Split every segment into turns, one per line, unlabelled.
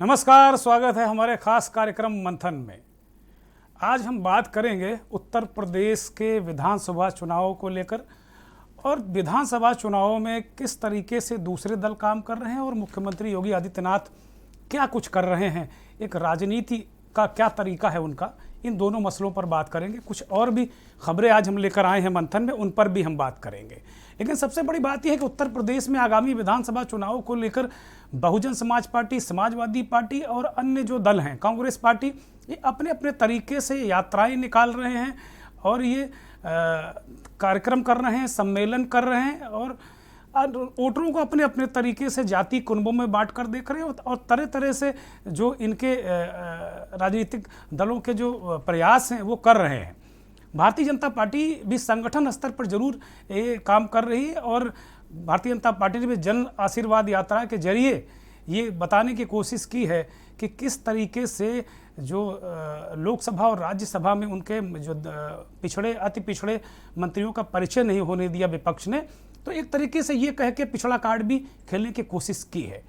नमस्कार, स्वागत है हमारे खास कार्यक्रम मंथन में। आज हम बात करेंगे उत्तर प्रदेश के विधानसभा चुनावों को लेकर और विधानसभा चुनावों में किस तरीके से दूसरे दल काम कर रहे हैं और मुख्यमंत्री योगी आदित्यनाथ क्या कुछ कर रहे हैं, एक राजनीति का क्या तरीका है उनका। इन दोनों मसलों पर बात करेंगे। कुछ और भी खबरें आज हम लेकर आए हैं मंथन में, उन पर भी हम बात करेंगे। लेकिन सबसे बड़ी बात यह है कि उत्तर प्रदेश में आगामी विधानसभा चुनाव को लेकर बहुजन समाज पार्टी, समाजवादी पार्टी और अन्य जो दल हैं, कांग्रेस पार्टी, ये अपने अपने तरीके से यात्राएं निकाल रहे हैं और ये कार्यक्रम कर रहे हैं, सम्मेलन कर रहे हैं और वोटरों को अपने अपने तरीके से जाति कुनबों में बांट कर देख रहे हैं और तरह तरह से जो इनके राजनीतिक दलों के जो प्रयास हैं वो कर रहे हैं। भारतीय जनता पार्टी भी संगठन स्तर पर जरूर ये काम कर रही है और भारतीय जनता पार्टी ने भी जन आशीर्वाद यात्रा के जरिए ये बताने की कोशिश की है कि किस तरीके से जो लोकसभा और राज्यसभा में उनके जो पिछड़े अति पिछड़े मंत्रियों का परिचय नहीं होने दिया विपक्ष ने, तो एक तरीके से ये कह के पिछड़ा कार्ड भी खेलने की कोशिश की है।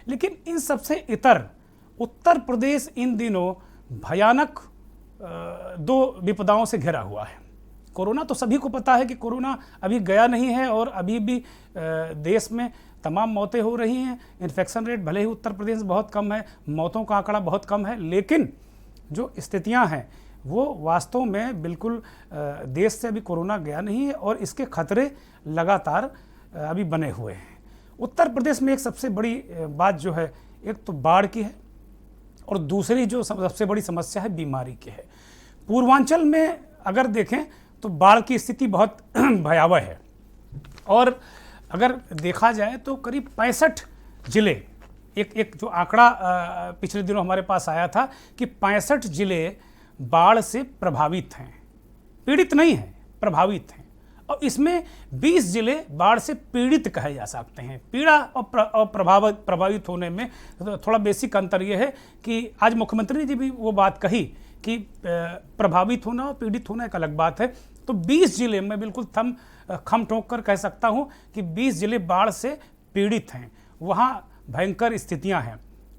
लेकिन इन सबसे इतर उत्तर प्रदेश इन दिनों भयानक दो विपदाओं से घिरा हुआ है। कोरोना तो सभी को पता है कि कोरोना अभी गया नहीं है और अभी भी देश में तमाम मौतें हो रही हैं। इन्फेक्शन रेट भले ही उत्तर प्रदेश में बहुत कम है, मौतों का आंकड़ा बहुत कम है, लेकिन जो स्थितियां हैं वो वास्तव में बिल्कुल देश से अभी कोरोना गया नहीं है और इसके खतरे लगातार अभी बने हुए हैं। उत्तर प्रदेश में एक सबसे बड़ी बात जो है, एक तो बाढ़ की है और दूसरी जो सबसे बड़ी समस्या है बीमारी की है। पूर्वांचल में अगर देखें तो बाढ़ की स्थिति बहुत भयावह है और अगर देखा जाए तो करीब 65 जिले, एक जो आंकड़ा पिछले दिनों हमारे पास आया था कि 65 जिले बाढ़ से प्रभावित हैं, पीड़ित नहीं हैं, प्रभावित हैं। और इसमें 20 जिले बाढ़ से पीड़ित कहे जा सकते हैं। पीड़ा और प्रभावित होने में थोड़ा बेसिक अंतर यह है कि आज मुख्यमंत्री जी भी वो बात कही कि प्रभावित होना और पीड़ित होना एक अलग बात है। तो 20 जिले में बिल्कुल खम ठोक कर कह सकता हूँ कि 20 जिले बाढ़ से पीड़ित हैं, वहाँ भयंकर स्थितियाँ हैं,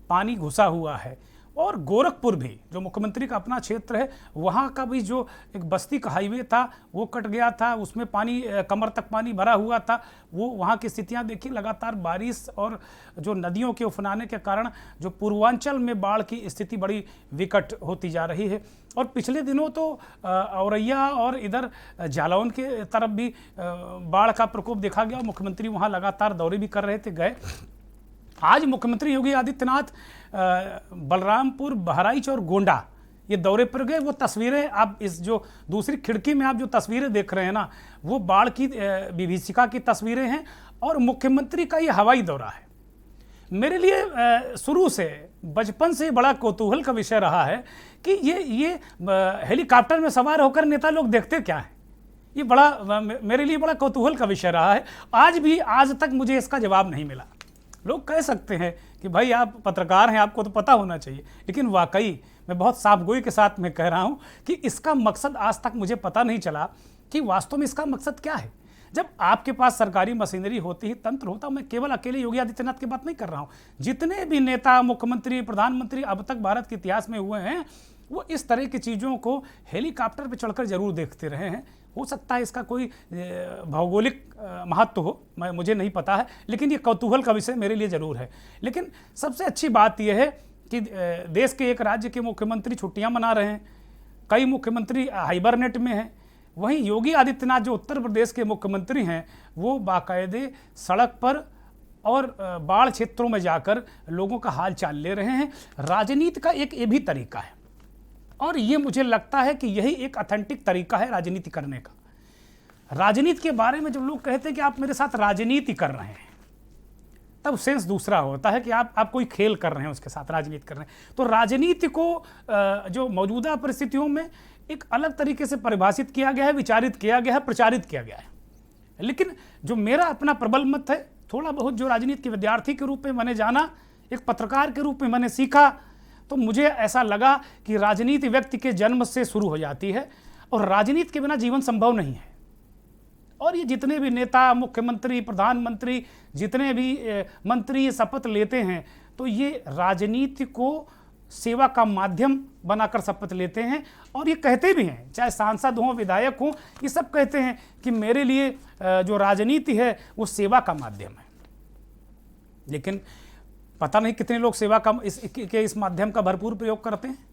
पानी घुसा हुआ है। और गोरखपुर भी जो मुख्यमंत्री का अपना क्षेत्र है, वहाँ का भी जो एक बस्ती का हाईवे था वो कट गया था, उसमें पानी कमर तक पानी भरा हुआ था। वो वहाँ की स्थितियाँ देखिए, लगातार बारिश और जो नदियों के उफनाने के कारण जो पूर्वांचल में बाढ़ की स्थिति बड़ी विकट होती जा रही है। और पिछले दिनों तो औरैया और इधर जालौन के तरफ भी बाढ़ का प्रकोप देखा गया और मुख्यमंत्री वहाँ लगातार दौरे भी कर रहे थे, गए। आज मुख्यमंत्री योगी आदित्यनाथ बलरामपुर, बहराइच और गोंडा ये दौरे पर गए। वो तस्वीरें आप इस जो दूसरी खिड़की में आप जो तस्वीरें देख रहे हैं ना, वो बाढ़ की विभीषिका की तस्वीरें हैं और मुख्यमंत्री का ये हवाई दौरा है। मेरे लिए शुरू से बचपन से बड़ा कौतूहल का विषय रहा है कि ये हेलीकॉप्टर में सवार होकर नेता लोग देखते क्या हैं। ये बड़ा मेरे लिए बड़ा कौतूहल का विषय रहा है। आज तक मुझे इसका जवाब नहीं मिला। लोग कह सकते हैं कि भाई आप पत्रकार हैं, आपको तो पता होना चाहिए, लेकिन वाकई मैं बहुत साफगोई के साथ में कह रहा हूं कि इसका मकसद आज तक मुझे पता नहीं चला कि वास्तव में इसका मकसद क्या है। जब आपके पास सरकारी मशीनरी होती है, तंत्र होता, मैं केवल अकेले योगी आदित्यनाथ की बात नहीं कर रहा हूं, जितने भी नेता, मुख्यमंत्री, प्रधानमंत्री अब तक भारत के इतिहास में हुए हैं, वो इस तरह की चीज़ों को हेलीकॉप्टर पर चढ़कर जरूर देखते रहे हैं। हो सकता है इसका कोई भौगोलिक महत्व हो, मुझे नहीं पता है, लेकिन ये कौतूहल का विषय मेरे लिए जरूर है। लेकिन सबसे अच्छी बात यह है कि देश के एक राज्य के मुख्यमंत्री छुट्टियां मना रहे हैं, कई मुख्यमंत्री हाइबरनेट में हैं। वहीं योगी आदित्यनाथ जो उत्तर प्रदेश के मुख्यमंत्री हैं, वो बाकायदे सड़क पर और बाढ़ क्षेत्रों में जाकर लोगों का हाल चाल ले रहे हैं। राजनीति का एक ये भी तरीका है और ये मुझे लगता है कि यही एक ऑथेंटिक तरीका है राजनीति करने का। राजनीति के बारे में जब लोग कहते हैं कि आप मेरे साथ राजनीति कर रहे हैं, तब सेंस दूसरा होता है कि आप कोई खेल कर रहे हैं, उसके साथ राजनीति कर रहे हैं। तो राजनीति को जो मौजूदा परिस्थितियों में एक अलग तरीके से परिभाषित किया गया है, विचारित किया गया है, प्रचारित किया गया है। लेकिन जो मेरा अपना प्रबल मत है, थोड़ा बहुत जो राजनीति के विद्यार्थी के रूप में मैंने जाना, एक पत्रकार के रूप में मैंने सीखा, तो मुझे ऐसा लगा कि राजनीति व्यक्ति के जन्म से शुरू हो जाती है और राजनीति के बिना जीवन संभव नहीं है। और ये जितने भी नेता, मुख्यमंत्री, प्रधानमंत्री, जितने भी मंत्री शपथ लेते हैं, तो ये राजनीति को सेवा का माध्यम बनाकर शपथ लेते हैं और ये कहते भी हैं, चाहे सांसद हों, विधायक हों, ये सब कहते हैं कि मेरे लिए जो राजनीति है वो सेवा का माध्यम है। लेकिन पता नहीं कितने लोग सेवा का इस माध्यम का भरपूर प्रयोग करते हैं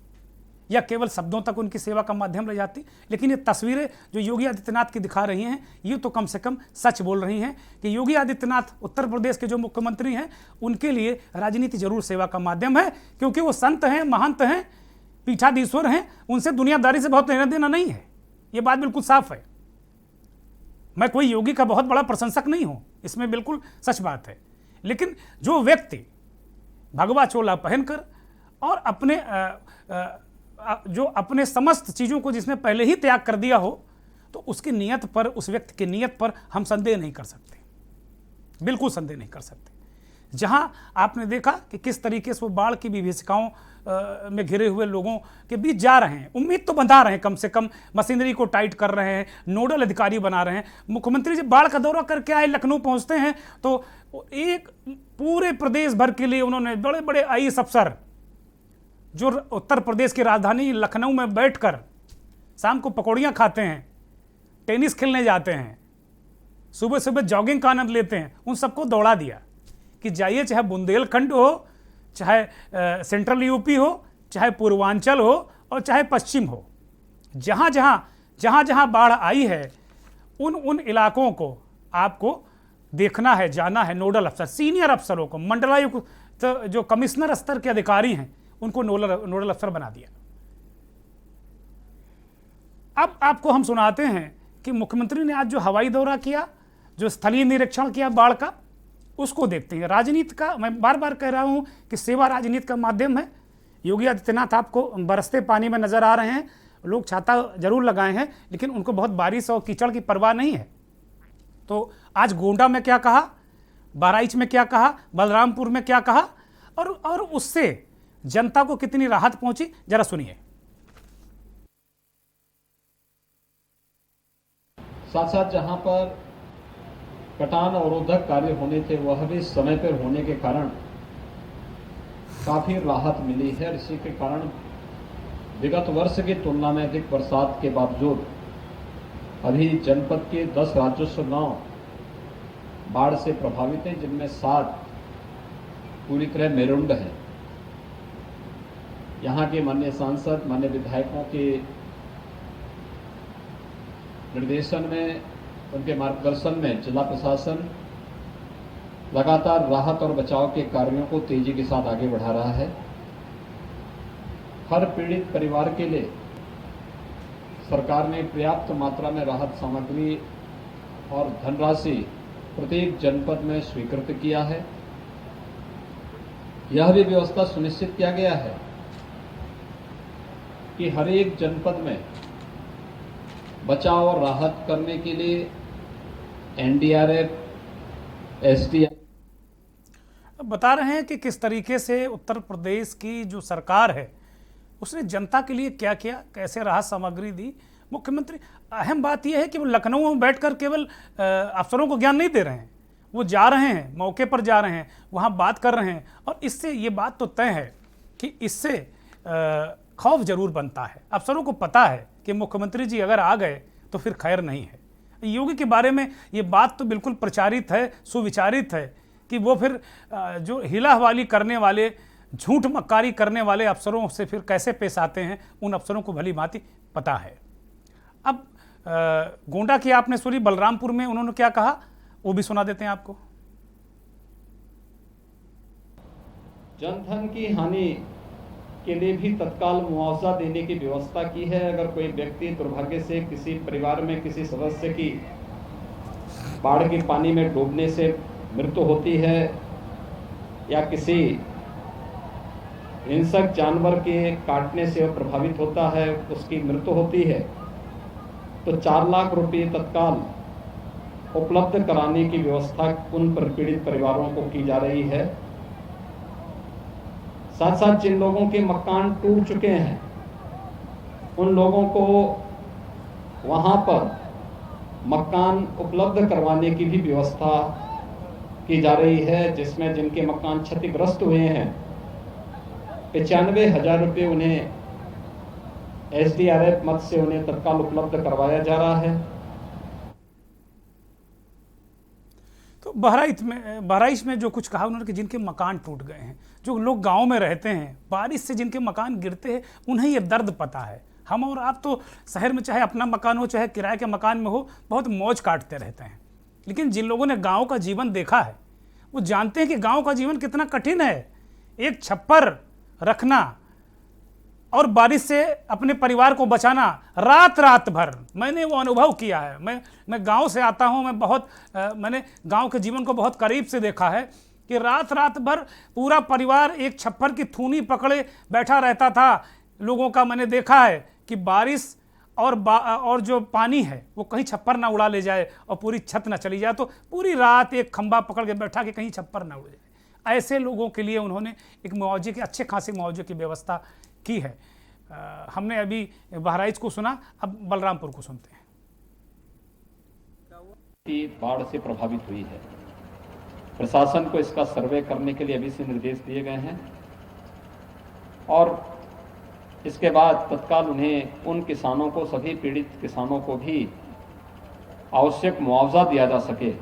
या केवल शब्दों तक उनकी सेवा का माध्यम रह जाती। लेकिन ये तस्वीरें जो योगी आदित्यनाथ की दिखा रही हैं, ये तो कम से कम सच बोल रही हैं कि योगी आदित्यनाथ उत्तर प्रदेश के जो मुख्यमंत्री हैं, उनके लिए राजनीति जरूर सेवा का माध्यम है, क्योंकि वो संत हैं, महंत हैं, पीठाधीश्वर हैं, उनसे दुनियादारी से बहुत लेना देना नहीं है। ये बात बिल्कुल साफ है। मैं कोई योगी का बहुत बड़ा प्रशंसक नहीं हूं, इसमें बिल्कुल सच बात है। लेकिन जो व्यक्ति भगवा चोला पहनकर और अपने समस्त चीज़ों को जिसने पहले ही त्याग कर दिया हो, तो उसकी नीयत पर, उस व्यक्ति की नीयत पर हम संदेह नहीं कर सकते, बिल्कुल संदेह नहीं कर सकते। जहां आपने देखा कि किस तरीके से वो बाढ़ की विभीषिकाओं में घिरे हुए लोगों के बीच जा रहे हैं, उम्मीद तो बंधा रहे हैं, कम से कम मशीनरी को टाइट कर रहे हैं, नोडल अधिकारी बना रहे हैं। मुख्यमंत्री जब बाढ़ का दौरा करके आए, लखनऊ पहुंचते हैं, तो एक पूरे प्रदेश भर के लिए उन्होंने बड़े बड़े आईएएस अफसर जो उत्तर प्रदेश की राजधानी लखनऊ में बैठकर शाम को पकौड़ियाँ खाते हैं, टेनिस खेलने जाते हैं, सुबह सुबह जॉगिंग का आनंद लेते हैं, उन सबको दौड़ा दिया कि जाइए, चाहे बुंदेलखंड हो, चाहे सेंट्रल यूपी हो, चाहे पूर्वांचल हो और चाहे पश्चिम हो, जहाँ जहाँ बाढ़ आई है उन इलाकों को आपको देखना है, जाना है। नोडल अफसर, सीनियर अफसरों को, मंडलायुक्त जो कमिश्नर स्तर के अधिकारी हैं, उनको नोडल अफसर बना दिया। अब आपको हम सुनाते हैं कि मुख्यमंत्री ने आज जो हवाई दौरा किया, जो स्थलीय निरीक्षण किया बाढ़ का, उसको देखते हैं। राजनीति का, मैं बार बार कह रहा हूं कि सेवा राजनीति का माध्यम है। योगी आदित्यनाथ आपको बरसते पानी में नजर आ रहे हैं, लोग छाता जरूर लगाए हैं, लेकिन उनको बहुत बारिश और कीचड़ की परवाह नहीं है। तो आज गोंडा में क्या कहा, बहराइच में क्या कहा, बलरामपुर में क्या कहा, और उससे जनता को कितनी राहत पहुंची, जरा सुनिए।
साथ साथ जहां पर कटान अवरोधक कार्य होने थे, वह भी समय पर होने के कारण काफी राहत मिली है। इसी के कारण विगत वर्ष की तुलना में अधिक बरसात के बावजूद अभी जनपद के 10 राजस्व गांव बाढ़ से प्रभावित हैं, जिनमें 7 पूरी तरह मेरुंड हैं। यहाँ के माननीय सांसद, माननीय विधायकों के निर्देशन में, उनके मार्गदर्शन में जिला प्रशासन लगातार राहत और बचाव के कार्यों को तेजी के साथ आगे बढ़ा रहा है। हर पीड़ित परिवार के लिए सरकार ने पर्याप्त मात्रा में राहत सामग्री और धनराशि प्रत्येक जनपद में स्वीकृत किया है। यह भी व्यवस्था सुनिश्चित किया गया है कि हर एक जनपद में बचाव और राहत करने के लिए एनडीआरएफ, एसडीआरएफ
बता रहे हैं कि किस तरीके से उत्तर प्रदेश की जो सरकार है उसने जनता के लिए क्या किया, कैसे राहत सामग्री दी। मुख्यमंत्री, अहम बात यह है कि वो लखनऊ में बैठकर केवल अफसरों को ज्ञान नहीं दे रहे हैं, वो जा रहे हैं, मौके पर जा रहे हैं, वहाँ बात कर रहे हैं। और इससे ये बात तो तय है कि इससे खौफ जरूर बनता है। अफसरों को पता है कि मुख्यमंत्री जी अगर आ गए तो फिर खैर नहीं है। योगी के बारे में ये बात तो बिल्कुल प्रचारित है, सुविचारित है कि वो फिर जो हिला हवाली करने वाले, झूठ मक्कारी करने वाले अफसरों से फिर कैसे पेश आते हैं, उन अफसरों को भली भांति पता है। अब गोंडा की आपने सुनी, बलरामपुर में उन्होंने क्या कहा वो भी सुना देते हैं आपको।
जनधन की हानि के लिए भी तत्काल मुआवजा देने की व्यवस्था की है। अगर कोई व्यक्ति दुर्भाग्य से किसी परिवार में किसी सदस्य की बाढ़ के पानी में डूबने से मृत्यु होती है या किसी हिंसक जानवर के काटने से प्रभावित होता है, उसकी मृत्यु होती है, तो 4 लाख रुपए तत्काल उपलब्ध कराने की व्यवस्था उन पीड़ित परिवारों को की जा रही है। साथ साथ जिन लोगों के मकान टूट चुके हैं, उन लोगों को वहां पर मकान उपलब्ध करवाने की भी व्यवस्था की जा रही है, जिसमें जिनके मकान क्षतिग्रस्त हुए हैं 95,000 रुपये उन्हें SDRF मद से उन्हें तत्काल उपलब्ध करवाया जा रहा है।
तो बहराइच में जो कुछ कहा उन्होंने कि जिनके मकान टूट गए हैं, जो लोग गांव में रहते हैं, बारिश से जिनके मकान गिरते हैं, उन्हें ये दर्द पता है। हम और आप तो शहर में चाहे अपना मकान हो चाहे किराए के मकान में हो, बहुत मौज काटते रहते हैं, लेकिन जिन लोगों ने गांव का जीवन देखा है वो जानते हैं कि गांव का जीवन कितना कठिन है। एक छप्पर रखना और बारिश से अपने परिवार को बचाना रात रात भर, मैंने वो अनुभव किया है। मैं गांव से आता हूं, मैंने गांव के जीवन को बहुत करीब से देखा है कि रात रात भर पूरा परिवार एक छप्पर की थूनी पकड़े बैठा रहता था। लोगों का मैंने देखा है कि बारिश और जो पानी है वो कहीं छप्पर ना उड़ा ले जाए और पूरी छत ना चली जाए, तो पूरी रात एक खंबा पकड़ के बैठा कि कहीं छप्पर ना उड़ जाए। ऐसे लोगों के लिए उन्होंने एक मुआवजे की, अच्छे खासे मुआवजे की व्यवस्था की है। हमने अभी बहराइच को सुना, अब बलरामपुर को सुनते हैं।
बाढ़ से प्रभावित हुई है, प्रशासन को इसका सर्वे करने के लिए अभी से निर्देश दिए गए हैं और इसके बाद तत्काल उन्हें, उन किसानों को, सभी पीड़ित किसानों को भी आवश्यक मुआवजा दिया जा सके,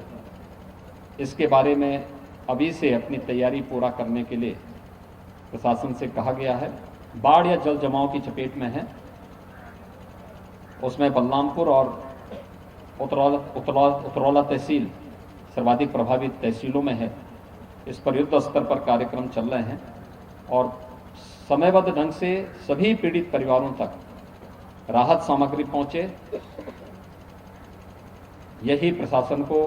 इसके बारे में अभी से अपनी तैयारी पूरा करने के लिए प्रशासन से कहा गया है। बाढ़ या जल जमाव की चपेट में है, उसमें बलरामपुर और उतरौला तहसील सर्वाधिक प्रभावित तहसीलों में है। इस पर युद्ध स्तर पर कार्यक्रम चल रहे हैं और समयबद्ध ढंग से सभी पीड़ित परिवारों तक राहत सामग्री पहुंचे, यही प्रशासन को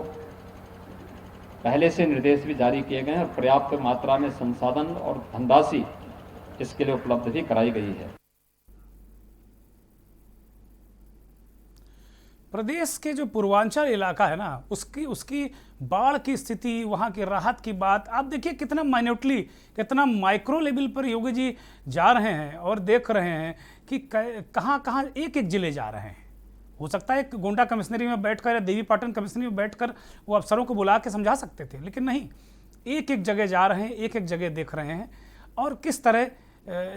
पहले से निर्देश भी जारी किए गए हैं और पर्याप्त मात्रा में संसाधन और धनराशि इसके लिए उपलब्ध भी कराई गई है।
प्रदेश के जो पूर्वांचल इलाका है ना, उसकी बाढ़ की स्थिति, वहाँ की राहत की बात आप देखिए कितना माइन्यूटली, कितना माइक्रो लेवल पर योगी जी जा रहे हैं और देख रहे हैं कि कहाँ कहाँ एक एक जिले जा रहे हैं। हो सकता है कि गोंडा कमिश्नरी में बैठकर या देवी पाटन कमिश्नरी में बैठकर वो अफसरों को बुला के समझा सकते थे, लेकिन नहीं, एक एक जगह जा रहे हैं, एक एक जगह देख रहे हैं और किस तरह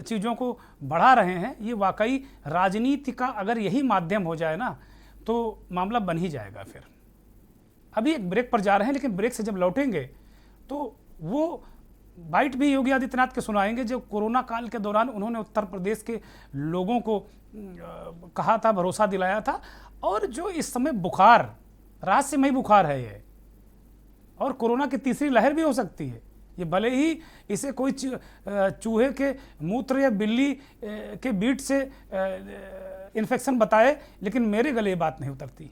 चीज़ों को बढ़ा रहे हैं। ये वाकई राजनीति का अगर यही माध्यम हो जाए ना तो मामला बन ही जाएगा। फिर अभी एक ब्रेक पर जा रहे हैं, लेकिन ब्रेक से जब लौटेंगे तो वो बाइट भी योगी आदित्यनाथ के सुनाएंगे जो कोरोना काल के दौरान उन्होंने उत्तर प्रदेश के लोगों को कहा था, भरोसा दिलाया था। और जो इस समय बुखार, रहस्यमय बुखार है ये, और कोरोना की तीसरी लहर भी हो सकती है। ये भले ही इसे कोई चूहे के मूत्र या बिल्ली के बीट से इन्फेक्शन बताए, लेकिन मेरे गले ये बात नहीं उतरती।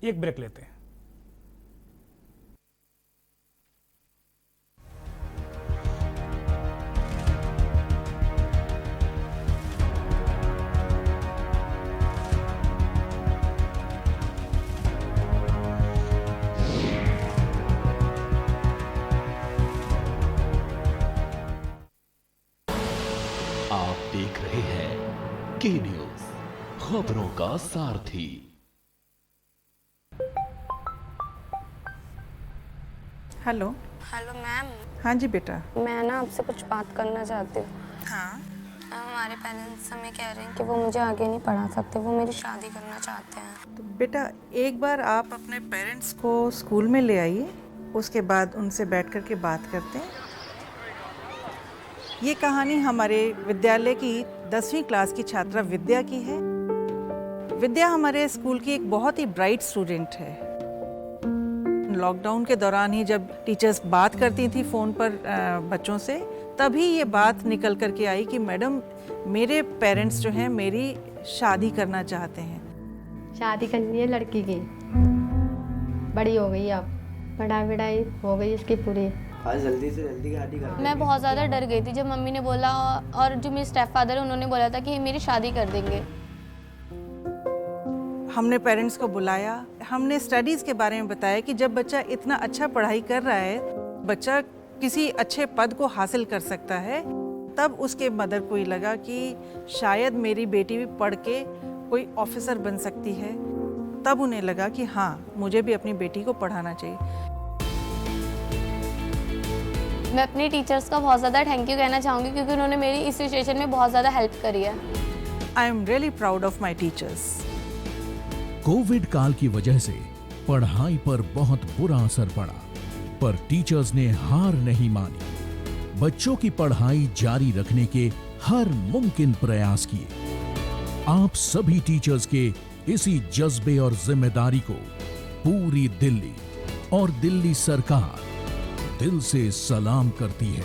एक ब्रेक लेते हैं।
आप देख रहे हैं के न्यूज, खबरों का सारथी।
हेलो।
Hello ma'am.
हाँ जी बेटा।
मैं ना आपसे कुछ बात करना चाहती हूँ।
हाँ।
हमारे पेरेंट्स हमें कह रहे हैं कि वो मुझे आगे नहीं पढ़ा सकते, वो मेरी शादी करना चाहते हैं।
तो बेटा एक बार आप अपने पेरेंट्स को स्कूल में ले आइए, उसके बाद उनसे बैठ कर के बात करते हैं। ये कहानी हमारे विद्यालय की 10वीं क्लास की छात्रा विद्या की है। विद्या हमारे स्कूल की एक बहुत ही ब्राइट स्टूडेंट है। लॉकडाउन के दौरान ही जब टीचर्स बात करती थी फ़ोन पर बच्चों से, तभी ये बात निकल कर के आई कि मैडम मेरे पेरेंट्स जो हैं मेरी शादी करना चाहते हैं।
शादी करनी है लड़की की, बड़ी हो गई, अब पढ़ाई हो गई इसकी पूरी।
आज जल्दी से जल्दी शादी कर।
मैं बहुत ज़्यादा डर गई थी जब मम्मी ने बोला, और जो मेरे स्टेप फादर है उन्होंने बोला था कि मेरी शादी कर देंगे।
हमने पेरेंट्स को बुलाया, हमने स्टडीज़ के बारे में बताया कि जब बच्चा इतना अच्छा पढ़ाई कर रहा है, बच्चा किसी अच्छे पद को हासिल कर सकता है। तब उसके मदर को ही लगा कि शायद मेरी बेटी भी पढ़ के कोई ऑफिसर बन सकती है। तब उन्हें लगा कि हाँ, मुझे भी अपनी बेटी को पढ़ाना चाहिए।
मैं अपनी टीचर्स का बहुत ज़्यादा थैंक यू कहना चाहूँगी क्योंकि उन्होंने मेरी इस सिचुएशन में बहुत ज़्यादा हेल्प करी है।
I am really proud of my teachers.
Covid काल की वजह से पढ़ाई पर बहुत बुरा असर पड़ा, पर टीचर्स ने हार नहीं मानी। बच्चों की पढ़ाई जारी रखने के हर मुमकिन प्रयास किए। आप सभी टीचर्स के इसी जज्बे और जिम्मेदारी को पूरी दिल्ली और दिल्ली सरकार दिल से सलाम करती है।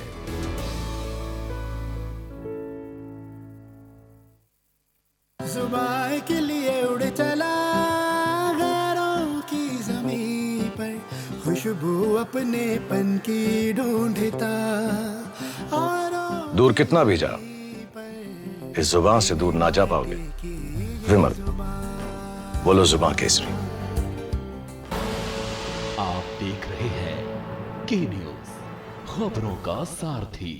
जुबान के लिए उड़ चला गैरों की ज़मीं पर, खुशबू अपने पन की ढूंढता।
दूर कितना भी जा, इस जुबान से दूर ना जा पाओगे। विमल, बोलो जुबान केसरी।
आप देख रहे हैं के न्यूज, खबरों का सारथी।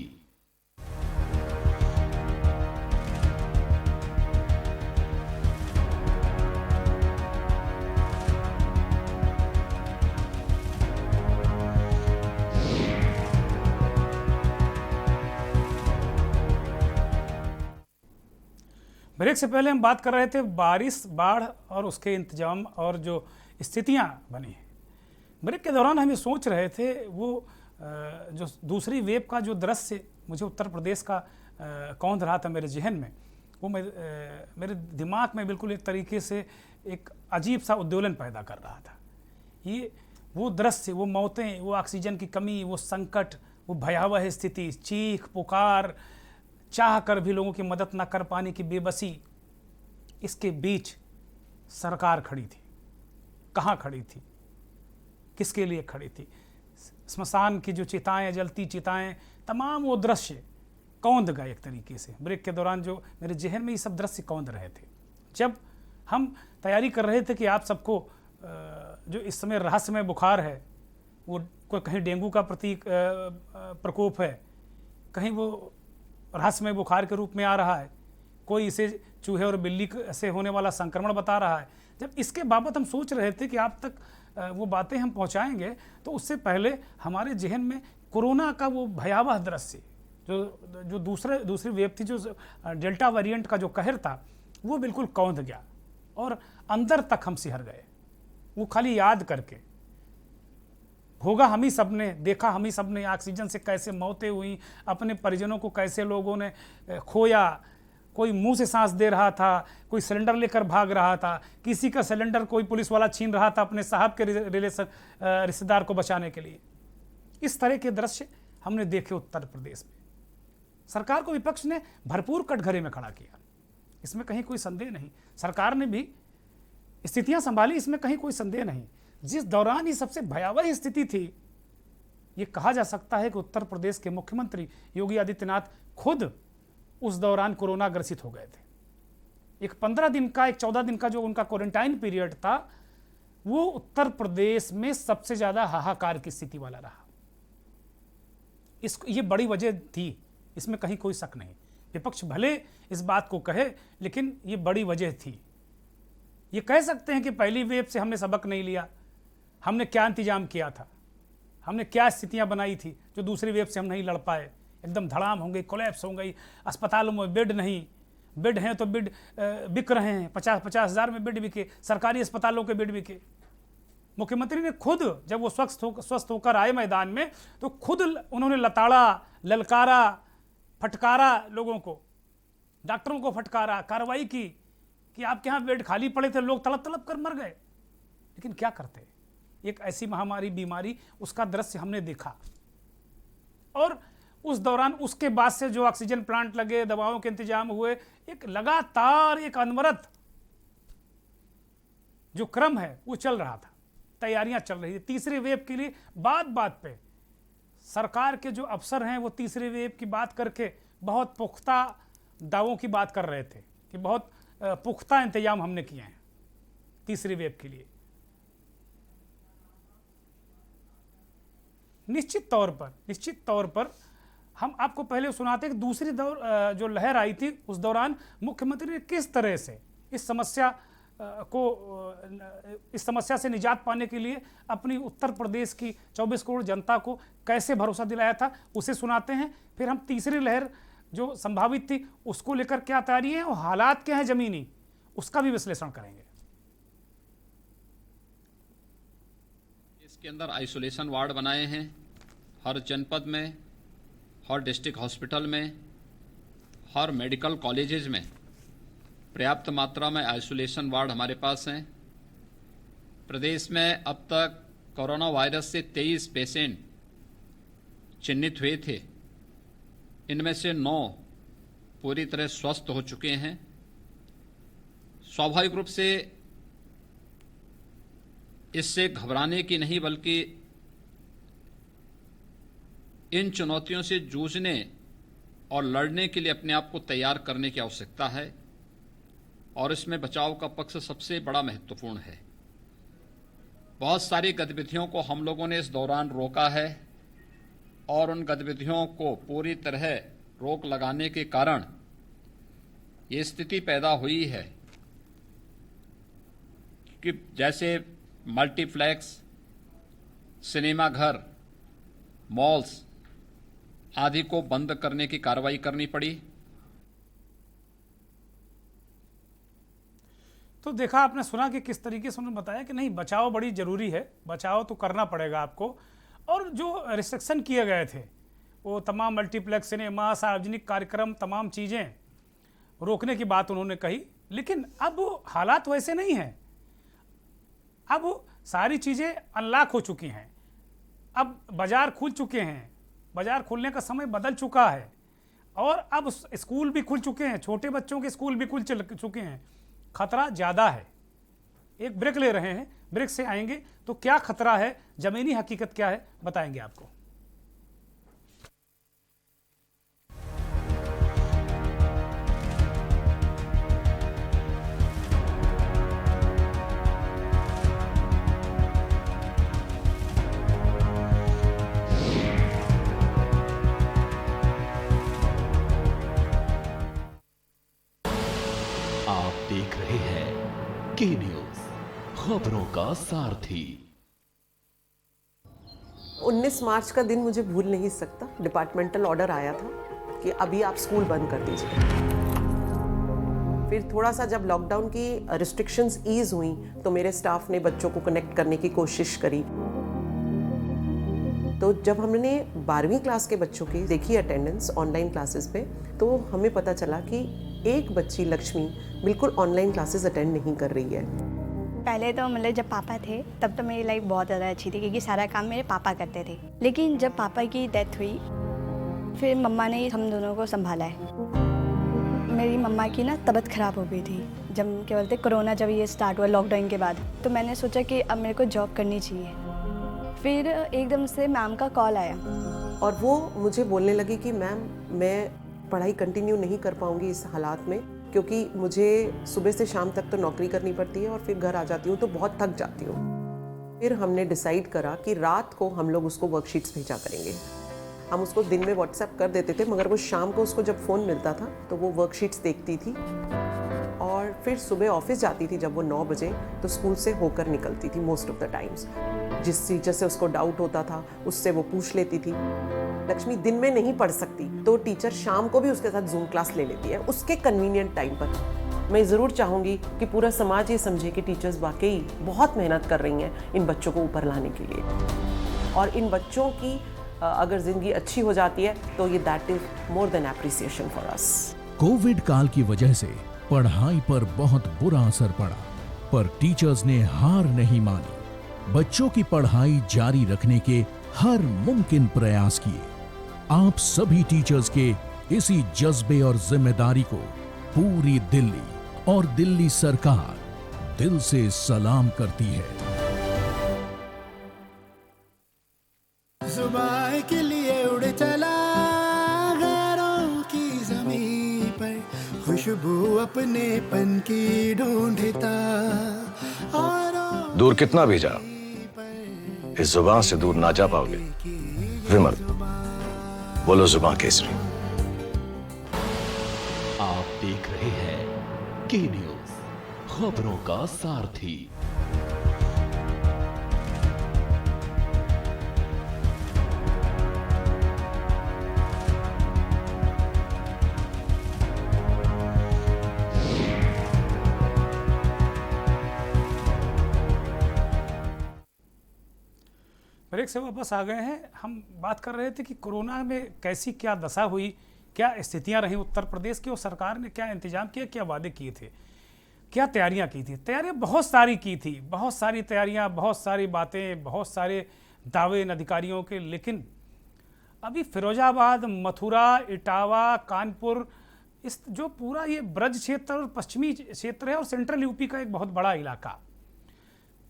ब्रेक से पहले हम बात कर रहे थे बारिश, बाढ़ और उसके इंतजाम और जो स्थितियां बनी हैं। ब्रेक के दौरान हम ये सोच रहे थे वो जो दूसरी वेव का जो दृश्य मुझे उत्तर प्रदेश का कौंध रहा था मेरे जहन में, वो मेरे दिमाग में बिल्कुल एक तरीके से एक अजीब सा उद्दोलन पैदा कर रहा था। ये वो दृश्य, वो मौतें, वो ऑक्सीजन की कमी, वो संकट, वो भयावह स्थिति, चीख पुकार, चाह कर भी लोगों की मदद न कर पाने की बेबसी, इसके बीच सरकार खड़ी थी। कहाँ खड़ी थी, किसके लिए खड़ी थी? स्मशान की जो चिताएं, जलती चिताएं, तमाम वो दृश्य कौंध गए एक तरीके से। ब्रेक के दौरान जो मेरे जहन में ये सब दृश्य कौंध रहे थे। जब हम तैयारी कर रहे थे कि आप सबको जो इस समय रहस्यमय बुखार है, वो कोई कहीं डेंगू का प्रकोप है, कहीं वो रहस्यमय बुखार के रूप में आ रहा है, कोई इसे चूहे और बिल्ली से होने वाला संक्रमण बता रहा है। जब इसके बाबत हम सोच रहे थे कि आप तक वो बातें हम पहुंचाएंगे, तो उससे पहले हमारे जहन में कोरोना का वो भयावह दृश्य, जो दूसरी वेव थी, जो डेल्टा वेरिएंट का जो कहर था, वो बिल्कुल कौंध गया और अंदर तक हम सिहर गए। वो खाली याद करके, होगा हम ही सब ने देखा, हम ही सब ने ऑक्सीजन से कैसे मौतें हुई, अपने परिजनों को कैसे लोगों ने खोया। कोई मुंह से सांस दे रहा था, कोई सिलेंडर लेकर भाग रहा था, किसी का सिलेंडर कोई पुलिस वाला छीन रहा था अपने साहब के रिश्तेदार को बचाने के लिए। इस तरह के दृश्य हमने देखे उत्तर प्रदेश में। सरकार को विपक्ष ने भरपूर कटघरे में खड़ा किया, इसमें कहीं कोई संदेह नहीं। सरकार ने भी स्थितियां संभाली, इसमें कहीं कोई संदेह नहीं। जिस दौरान ये सबसे भयावह स्थिति थी, ये कहा जा सकता है कि उत्तर प्रदेश के मुख्यमंत्री योगी आदित्यनाथ खुद उस दौरान कोरोना ग्रसित हो गए थे। एक 15 दिन का, एक 14 दिन का जो उनका क्वारंटाइन पीरियड था, वो उत्तर प्रदेश में सबसे ज्यादा हाहाकार की स्थिति वाला रहा। ये बड़ी वजह थी, इसमें कहीं कोई शक नहीं। विपक्ष भले इस बात को कहे, लेकिन ये बड़ी वजह थी। ये कह सकते हैं कि पहली वेव से हमने सबक नहीं लिया, हमने क्या इंतजाम किया था, हमने क्या स्थितियां बनाई थी जो दूसरी वेव से हम नहीं लड़ पाए। एकदम धड़ाम हो गई, कोलैप्स हो गई, अस्पतालों में बेड नहीं, बेड हैं तो बेड बिक रहे हैं, 50-50 हज़ार में बेड बिके, सरकारी अस्पतालों के बेड बिके। मुख्यमंत्री ने खुद, जब वो स्वस्थ होकर आए मैदान में, तो खुद उन्होंने लताड़ा, ललकारा, फटकारा लोगों को, डॉक्टरों को फटकारा, कार्रवाई की कि आपके यहाँ बेड खाली पड़े थे, लोग तड़प तड़प कर मर गए। लेकिन क्या करते, एक ऐसी महामारी, बीमारी, उसका दृश्य हमने देखा। और उस दौरान, उसके बाद से जो ऑक्सीजन प्लांट लगे, दवाओं के इंतजाम हुए, एक लगातार एक अनवरत जो क्रम है वो चल रहा था, तैयारियां चल रही थी तीसरी वेव के लिए। बात पे सरकार के जो अफसर हैं वो तीसरी वेव की बात करके बहुत पुख्ता दावों की बात कर रहे थे कि बहुत पुख्ता इंतजाम हमने किए हैं तीसरी वेव के लिए। निश्चित तौर पर हम आपको पहले सुनाते कि दूसरी जो लहर आई थी, उस दौरान मुख्यमंत्री ने किस तरह से इस समस्या इस समस्या से निजात पाने के लिए अपनी उत्तर प्रदेश की 24 करोड़ जनता को कैसे भरोसा दिलाया था, उसे सुनाते हैं। फिर हम तीसरी लहर जो संभावित थी उसको लेकर क्या तैयारी है और हालात क्या हैं जमीनी, उसका भी विश्लेषण करेंगे।
इसके अंदर आइसोलेशन वार्ड बनाए हैं हर जनपद में, हर डिस्ट्रिक्ट हॉस्पिटल में, हर मेडिकल कॉलेजेस में पर्याप्त मात्रा में आइसोलेशन वार्ड हमारे पास हैं। प्रदेश में अब तक कोरोना वायरस से 23 पेशेंट चिन्हित हुए थे, इनमें से 9 पूरी तरह स्वस्थ हो चुके हैं। स्वाभाविक रूप से इससे घबराने की नहीं बल्कि इन चुनौतियों से जूझने और लड़ने के लिए अपने आप को तैयार करने की आवश्यकता है और इसमें बचाव का पक्ष सबसे बड़ा महत्वपूर्ण है। बहुत सारी गतिविधियों को हम लोगों ने इस दौरान रोका है और उन गतिविधियों को पूरी तरह रोक लगाने के कारण ये स्थिति पैदा हुई है कि जैसे मल्टीप्लेक्स, सिनेमा घर, मॉल्स आदि को बंद करने की कार्रवाई करनी पड़ी।
तो देखा आपने, सुना कि किस तरीके से उन्होंने बताया कि नहीं, बचाव बड़ी ज़रूरी है, बचाव तो करना पड़ेगा आपको। और जो रिस्ट्रिक्शन किए गए थे वो तमाम मल्टीप्लेक्स, सिनेमा, सार्वजनिक कार्यक्रम, तमाम चीज़ें रोकने की बात उन्होंने कही। लेकिन अब हालात वैसे नहीं हैं, अब सारी चीज़ें अनलॉक हो चुकी हैं, अब बाज़ार खुल चुके हैं, बाज़ार खुलने का समय बदल चुका है और अब स्कूल भी खुल चुके हैं, छोटे बच्चों के स्कूल भी खुल चुके हैं। खतरा ज़्यादा है। एक ब्रेक ले रहे हैं, ब्रेक से आएंगे तो क्या खतरा है, ज़मीनी हकीकत क्या है, बताएंगे आपको।
आप देख रहे हैं के न्यूज, खबरों का सारथी।
19 मार्च का दिन मुझे भूल नहीं सकता। डिपार्टमेंटल ऑर्डर आया था कि अभी आप स्कूल बंद कर दीजिए। फिर थोड़ा सा जब लॉकडाउन की रिस्ट्रिक्शंस ईज हुई तो मेरे स्टाफ ने बच्चों को कनेक्ट करने की कोशिश करी। तो जब हमने 12वीं क्लास के बच्चों की देखी अटेंडेंस ऑनलाइन क्लासेस पे, तो हमें पता चला कि एक बच्ची लक्ष्मी बिल्कुल ऑनलाइन क्लासेस अटेंड नहीं कर रही है।
पहले तो मतलब जब पापा थे तब तो मेरी लाइफ बहुत ज़्यादा अच्छी थी क्योंकि सारा काम मेरे पापा करते थे। लेकिन जब पापा की डेथ हुई फिर मम्मा ने हम दोनों को संभाला है। मेरी मम्मा की ना तबीयत ख़राब हो गई थी जब क्या बोलते कोरोना जब ये स्टार्ट हुआ लॉकडाउन के बाद, तो मैंने सोचा कि अब मेरे को जॉब करनी चाहिए। फिर एकदम से मैम का कॉल आया
और वो मुझे बोलने लगी कि मैम मैं पढ़ाई कंटिन्यू नहीं कर पाऊंगी इस हालात में, क्योंकि मुझे सुबह से शाम तक तो नौकरी करनी पड़ती है और फिर घर आ जाती हूँ तो बहुत थक जाती हूँ। फिर हमने डिसाइड करा कि रात को हम लोग उसको वर्कशीट्स भेजा करेंगे। हम उसको दिन में व्हाट्सएप कर देते थे, मगर वो शाम को उसको जब फ़ोन मिलता था तो वो वर्कशीट्स देखती थी और फिर सुबह ऑफिस जाती थी। जब वो 9 बजे तो स्कूल से होकर निकलती थी मोस्ट ऑफ द टाइम्स। जिस टीचर से उसको डाउट होता था उससे वो पूछ लेती थी। लक्ष्मी दिन में नहीं पढ़ सकती तो टीचर शाम को भी उसके साथ जूम क्लास ले लेती है उसके कन्वीनियंट टाइम पर। मैं ज़रूर चाहूँगी कि पूरा समाज ये समझे कि टीचर्स वाकई बहुत मेहनत कर रही हैं इन बच्चों को ऊपर लाने के लिए, और इन बच्चों की अगर ज़िंदगी अच्छी हो जाती है तो ये that is more than appreciation for us.
Covid काल की वजह से पढ़ाई पर बहुत बुरा असर पड़ा, पर टीचर्स ने हार नहीं मानी। बच्चों की पढ़ाई जारी रखने के हर मुमकिन प्रयास किए। आप सभी टीचर्स के इसी जज्बे और जिम्मेदारी को पूरी दिल्ली और दिल्ली सरकार दिल से सलाम करती है।
जुबान के लिए उड़ चला गैरों की ज़मीं पर, खुशबू अपने पन की ढूंढता और
दूर कितना भी जा, इस जुबान से दूर ना जा पाओगे। विमल, बोलो जुबान केसरी।
आप देख रहे हैं के न्यूज, खबरों का सारथी।
ब्रेक से वापस आ गए हैं। हम बात कर रहे थे कि कोरोना में कैसी क्या दशा हुई, क्या स्थितियां रहीं उत्तर प्रदेश की और सरकार ने क्या इंतजाम किया, क्या वादे किए थे, क्या तैयारियां की थी। तैयारियां बहुत सारी की थी, बहुत सारी तैयारियां, बहुत सारी बातें, बहुत सारे दावे इन अधिकारियों के। लेकिन अभी फिरोजाबाद, मथुरा, इटावा, कानपुर, इस जो पूरा ये ब्रज क्षेत्र और पश्चिमी क्षेत्र है और सेंट्रल यूपी का एक बहुत बड़ा इलाका,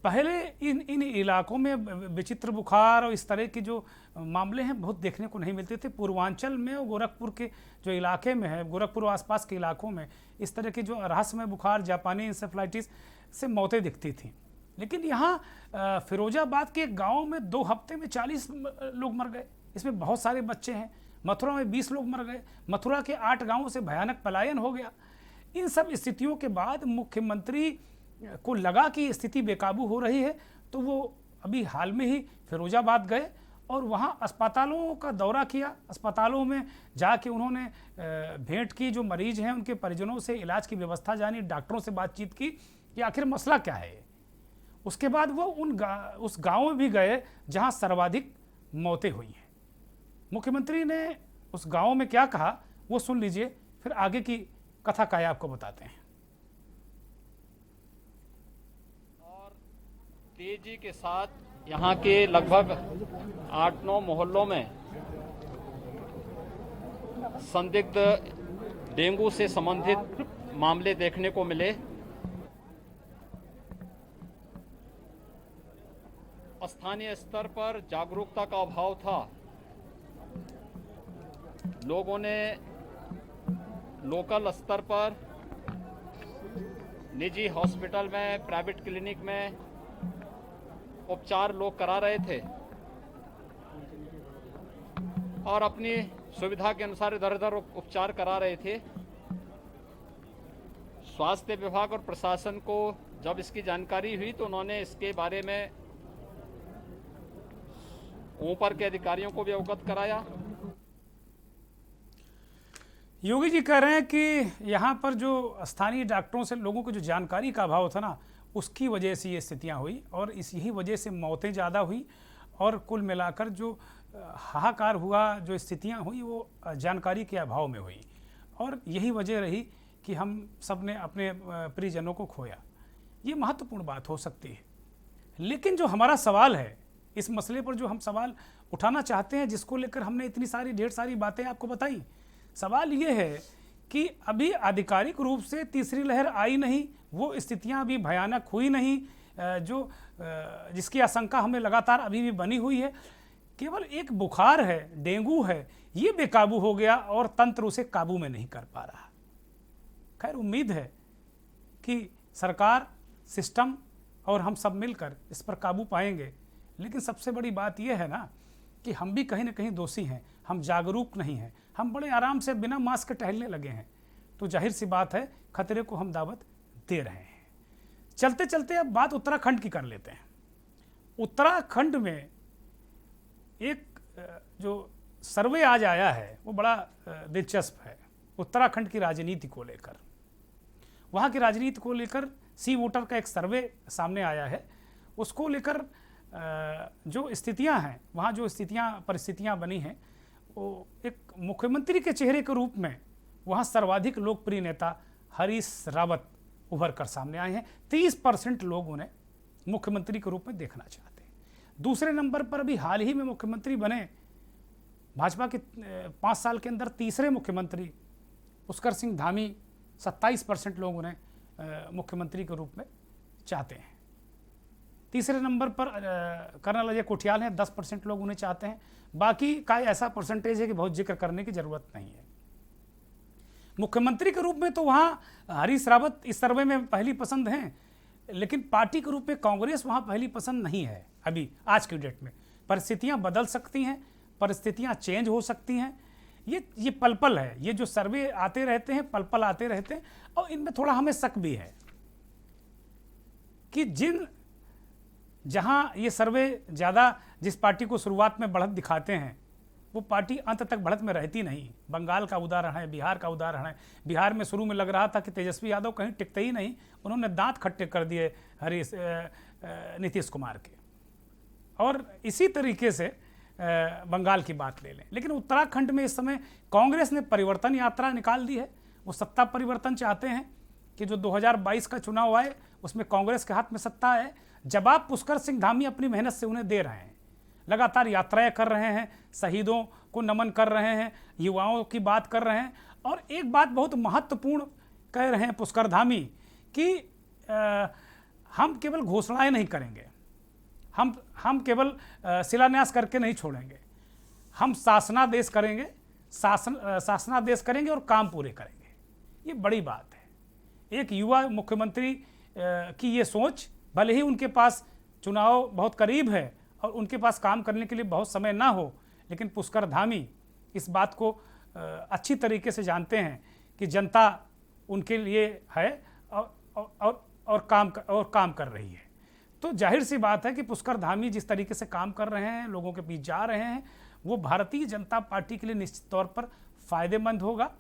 पहले इन इलाकों में विचित्र बुखार और इस तरह के जो मामले हैं बहुत देखने को नहीं मिलते थे। पूर्वांचल में और गोरखपुर के जो इलाके में है, गोरखपुर आसपास के इलाकों में इस तरह के जो रहस्यमय बुखार, जापानी इंसेफ्लाइटिस से मौतें दिखती थीं। लेकिन यहाँ फिरोजाबाद के गाँव में 2 हफ्ते में 40 लोग मर गए, इसमें बहुत सारे बच्चे हैं। मथुरा में 20 लोग मर गए, मथुरा के 8 गाँवों से भयानक पलायन हो गया। इन सब स्थितियों के बाद मुख्यमंत्री को लगा कि स्थिति बेकाबू हो रही है, तो वो अभी हाल में ही फिरोजाबाद गए और वहाँ अस्पतालों का दौरा किया। अस्पतालों में जाके उन्होंने भेंट की, जो मरीज हैं उनके परिजनों से इलाज की व्यवस्था जानी, डॉक्टरों से बातचीत की कि आखिर मसला क्या है। उसके बाद वो उस गाँव में भी गए जहाँ सर्वाधिक मौतें हुई हैं। मुख्यमंत्री ने उस गाँव में क्या कहा वो सुन लीजिए, फिर आगे की कथा काय आपको बताते हैं।
तेजी के साथ यहाँ के लगभग 8-9 मोहल्लों में संदिग्ध डेंगू से संबंधित मामले देखने को मिले। स्थानीय स्तर पर जागरूकता का अभाव था। लोगों ने लोकल स्तर पर निजी हॉस्पिटल में, प्राइवेट क्लिनिक में उपचार लोग करा रहे थे और अपनी सुविधा के अनुसार इधर उधर उपचार करा रहे थे। स्वास्थ्य विभाग और प्रशासन को जब इसकी जानकारी हुई तो उन्होंने इसके बारे में ऊपर के अधिकारियों को भी अवगत कराया।
योगी जी कह रहे हैं कि यहाँ पर जो स्थानीय डॉक्टरों से लोगों को जो जानकारी का अभाव था ना, उसकी वजह से ये स्थितियाँ हुई और यही वजह से मौतें ज़्यादा हुई और कुल मिलाकर जो हाहाकार हुआ, जो स्थितियाँ हुई वो जानकारी के अभाव में हुई और यही वजह रही कि हम सब ने अपने परिजनों को खोया। ये महत्वपूर्ण बात हो सकती है। लेकिन जो हमारा सवाल है, इस मसले पर जो हम सवाल उठाना चाहते हैं, जिसको लेकर हमने इतनी सारी ढेर सारी बातें आपको बताई, सवाल ये है कि अभी आधिकारिक रूप से तीसरी लहर आई नहीं, वो स्थितियां अभी भयानक हुई नहीं, जिसकी आशंका हमें लगातार अभी भी बनी हुई है। केवल एक बुखार है, डेंगू है, ये बेकाबू हो गया और तंत्र उसे काबू में नहीं कर पा रहा। खैर, उम्मीद है कि सरकार, सिस्टम और हम सब मिलकर इस पर काबू पाएंगे। लेकिन सबसे बड़ी बात यह है ना कि हम भी कहीं ना कहीं दोषी हैं, हम जागरूक नहीं हैं, हम बड़े आराम से बिना मास्क के टहलने लगे हैं, तो जाहिर सी बात है खतरे को हम दावत दे रहे हैं। चलते चलते अब बात उत्तराखंड की कर लेते हैं। उत्तराखंड में एक जो सर्वे आज आया है वो बड़ा दिलचस्प है। उत्तराखंड की राजनीति को लेकर, वहाँ की राजनीति को लेकर सी वोटर का एक सर्वे सामने आया है। उसको लेकर जो स्थितियां हैं, वहाँ जो परिस्थितियां बनी हैं, वो एक मुख्यमंत्री के चेहरे के रूप में वहाँ सर्वाधिक लोकप्रिय नेता हरीश रावत उभर कर सामने आए हैं। 30% लोग उन्हें मुख्यमंत्री के रूप में देखना चाहते हैं। दूसरे नंबर पर अभी हाल ही में मुख्यमंत्री बने भाजपा के 5 साल के अंदर तीसरे मुख्यमंत्री पुष्कर सिंह धामी, 27% लोग उन्हें मुख्यमंत्री के रूप में चाहते हैं। तीसरे नंबर पर कर्नल अजय कोठियाल हैं, 10% लोग उन्हें चाहते हैं। बाकी का ऐसा परसेंटेज है कि बहुत जिक्र करने की जरूरत नहीं है। मुख्यमंत्री के रूप में तो वहाँ हरीश रावत इस सर्वे में पहली पसंद हैं, लेकिन पार्टी के रूप में कांग्रेस वहाँ पहली पसंद नहीं है। अभी आज की डेट में परिस्थितियाँ बदल सकती हैं, परिस्थितियाँ चेंज हो सकती हैं। ये पल है, ये जो सर्वे आते रहते हैं पल आते रहते हैं और इनमें थोड़ा हमें शक भी है कि जहां ये सर्वे ज़्यादा जिस पार्टी को शुरुआत में बढ़त दिखाते हैं वो पार्टी अंत तक बढ़त में रहती नहीं। बंगाल का उदाहरण है, बिहार का उदाहरण है। बिहार में शुरू में लग रहा था कि तेजस्वी यादव कहीं टिकते ही नहीं, उन्होंने दांत खट्टे कर दिए नीतीश कुमार के। और इसी तरीके से बंगाल की बात ले लें। लेकिन उत्तराखंड में इस समय कांग्रेस ने परिवर्तन यात्रा निकाल दी है। वो सत्ता परिवर्तन चाहते हैं कि जो 2022 का चुनाव आए उसमें कांग्रेस के हाथ में सत्ता है। जवाब पुष्कर सिंह धामी अपनी मेहनत से उन्हें दे रहे हैं, लगातार यात्राएं कर रहे हैं, शहीदों को नमन कर रहे हैं, युवाओं की बात कर रहे हैं। और एक बात बहुत महत्वपूर्ण कह रहे हैं पुष्कर धामी कि हम केवल घोषणाएं नहीं करेंगे, हम केवल शिलान्यास करके नहीं छोड़ेंगे, हम शासनादेश करेंगे, शासनादेश करेंगे और काम पूरे करेंगे। ये बड़ी बात है। एक युवा मुख्यमंत्री की ये सोच, भले ही उनके पास चुनाव बहुत करीब है और उनके पास काम करने के लिए बहुत समय ना हो, लेकिन पुष्कर धामी इस बात को अच्छी तरीके से जानते हैं कि जनता उनके लिए है और काम कर रही है। तो जाहिर सी बात है कि पुष्कर धामी जिस तरीके से काम कर रहे हैं, लोगों के बीच जा रहे हैं, वो भारतीय जनता पार्टी के लिए निश्चित तौर पर फायदेमंद होगा।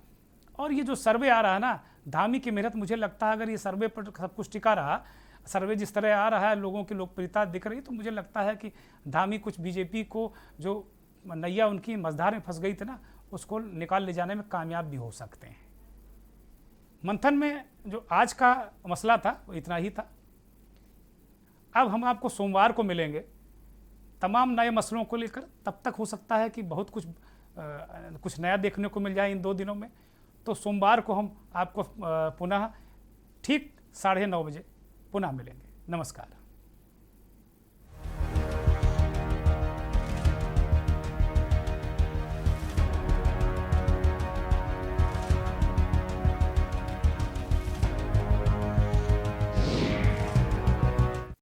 और ये जो सर्वे आ रहा है ना, धामी की मेहनत, मुझे लगता है अगर ये सर्वे पर सब कुछ टिका रहा, सर्वे जिस तरह आ रहा है, लोगों की लोकप्रियता दिख रही, तो मुझे लगता है कि धामी कुछ बीजेपी को जो नैया उनकी मझधार में फंस गई थी ना, उसको निकाल ले जाने में कामयाब भी हो सकते हैं। मंथन में जो आज का मसला था वो इतना ही था। अब हम आपको सोमवार को मिलेंगे तमाम नए मसलों को लेकर। तब तक हो सकता है कि बहुत कुछ नया देखने को मिल जाए इन 2 दिनों में। तो सोमवार को हम आपको पुनः ठीक 9:30 बजे पुनः मिलेंगे। नमस्कार।